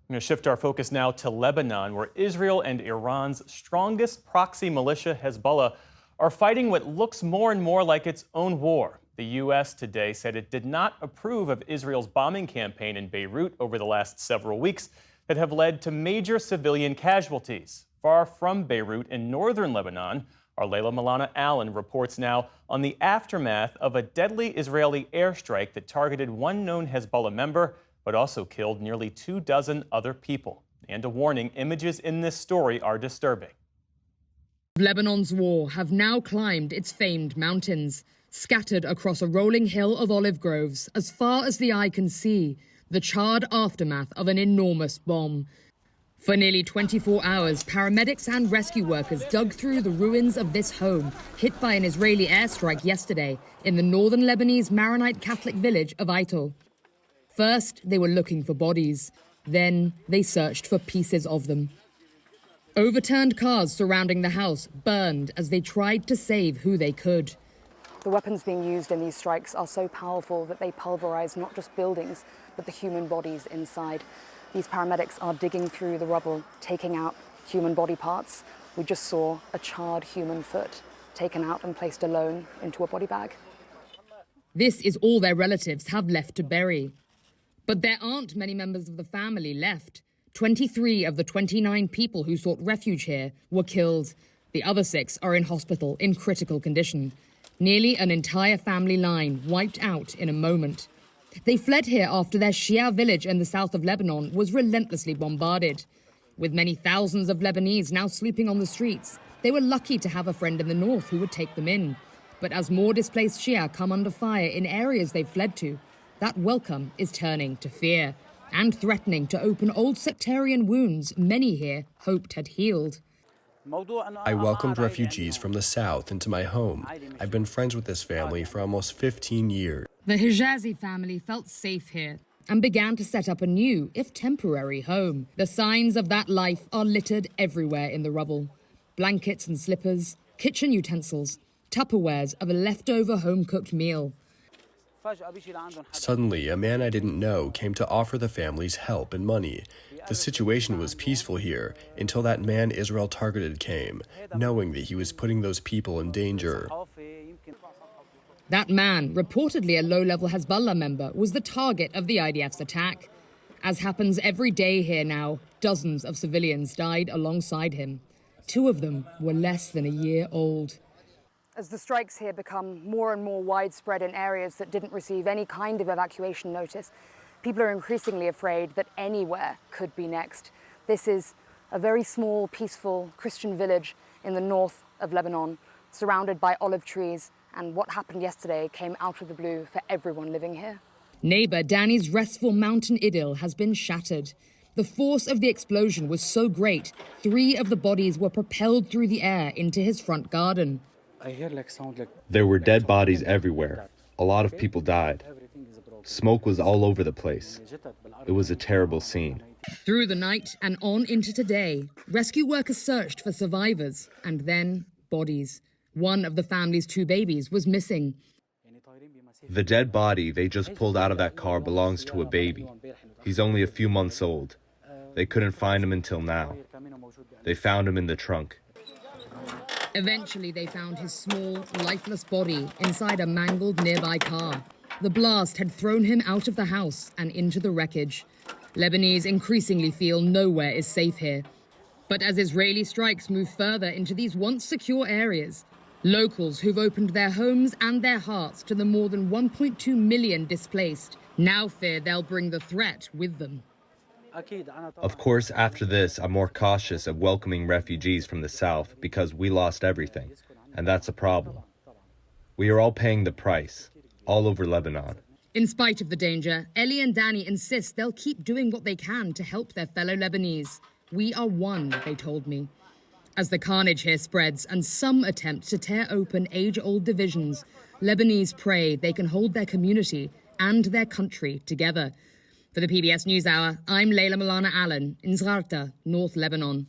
I'm going to shift our focus now to Lebanon, where Israel and Iran's strongest proxy militia, Hezbollah, are fighting what looks more and more like its own war. The U.S. today said it did not approve of Israel's bombing campaign in Beirut over the last several weeks that have led to major civilian casualties. Far from Beirut in northern Lebanon, our Layla Milana Allen reports now on the aftermath of a deadly Israeli airstrike that targeted one known Hezbollah member, but also killed nearly 24 other people. And a warning, images in this story are disturbing. Lebanon's war have now climbed its famed mountains, scattered across a rolling hill of olive groves as far as the eye can see, the charred aftermath of an enormous bomb. For nearly 24 hours, paramedics and rescue workers dug through the ruins of this home, hit by an Israeli airstrike yesterday in the northern Lebanese Maronite Catholic village of Aito. First, they were looking for bodies. Then, they searched for pieces of them. Overturned cars surrounding the house burned as they tried to save who they could. The weapons being used in these strikes are so powerful that they pulverize not just buildings, but the human bodies inside. These paramedics are digging through the rubble, taking out human body parts. We just saw a charred human foot taken out and placed alone into a body bag. This is all their relatives have left to bury. But there aren't many members of the family left. 23 of the 29 people who sought refuge here were killed. The other 6 are in hospital in critical condition. Nearly an entire family line wiped out in a moment. They fled here after their Shia village in the south of Lebanon was relentlessly bombarded. With many thousands of Lebanese now sleeping on the streets, they were lucky to have a friend in the north who would take them in. But as more displaced Shia come under fire in areas they've fled to, that welcome is turning to fear and threatening to open old sectarian wounds many here hoped had healed. I welcomed refugees from the south into my home. I've been friends with this family for almost 15 years. The Hijazi family felt safe here and began to set up a new, if temporary, home. The signs of that life are littered everywhere in the rubble. Blankets and slippers, kitchen utensils, Tupperwares of a leftover home-cooked meal. Suddenly, a man I didn't know came to offer the families help and money. The situation was peaceful here until that man Israel targeted came, knowing that he was putting those people in danger. That man, reportedly a low-level Hezbollah member, was the target of the IDF's attack. As happens every day here now, dozens of civilians died alongside him. 2 of them were less than a year old. As the strikes here become more and more widespread in areas that didn't receive any kind of evacuation notice, people are increasingly afraid that anywhere could be next. This is a very small, peaceful Christian village in the north of Lebanon, surrounded by olive trees, and what happened yesterday came out of the blue for everyone living here. Neighbor Danny's restful mountain idyll has been shattered. The force of the explosion was so great, 3 of the bodies were propelled through the air into his front garden. There were dead bodies everywhere. A lot of people died. Smoke was all over the place. It was a terrible scene. Through the night and on into today, rescue workers searched for survivors and then bodies. One of the family's 2 babies was missing. The dead body they just pulled out of that car belongs to a baby. He's only a few months old. They couldn't find him until now. They found him in the trunk. Eventually, they found his small, lifeless body inside a mangled nearby car. The blast had thrown him out of the house and into the wreckage. Lebanese increasingly feel nowhere is safe here. But as Israeli strikes move further into these once secure areas, locals who've opened their homes and their hearts to the more than 1.2 million displaced now fear they'll bring the threat with them. Of course, after this, I'm more cautious of welcoming refugees from the south because we lost everything, and that's a problem. We are all paying the price, all over Lebanon. In spite of the danger, Ellie and Danny insist they'll keep doing what they can to help their fellow Lebanese. We are one, they told me. As the carnage here spreads and some attempt to tear open age-old divisions, Lebanese pray they can hold their community and their country together. For the PBS NewsHour, I'm Layla Milana Allen in Zgharta, North Lebanon.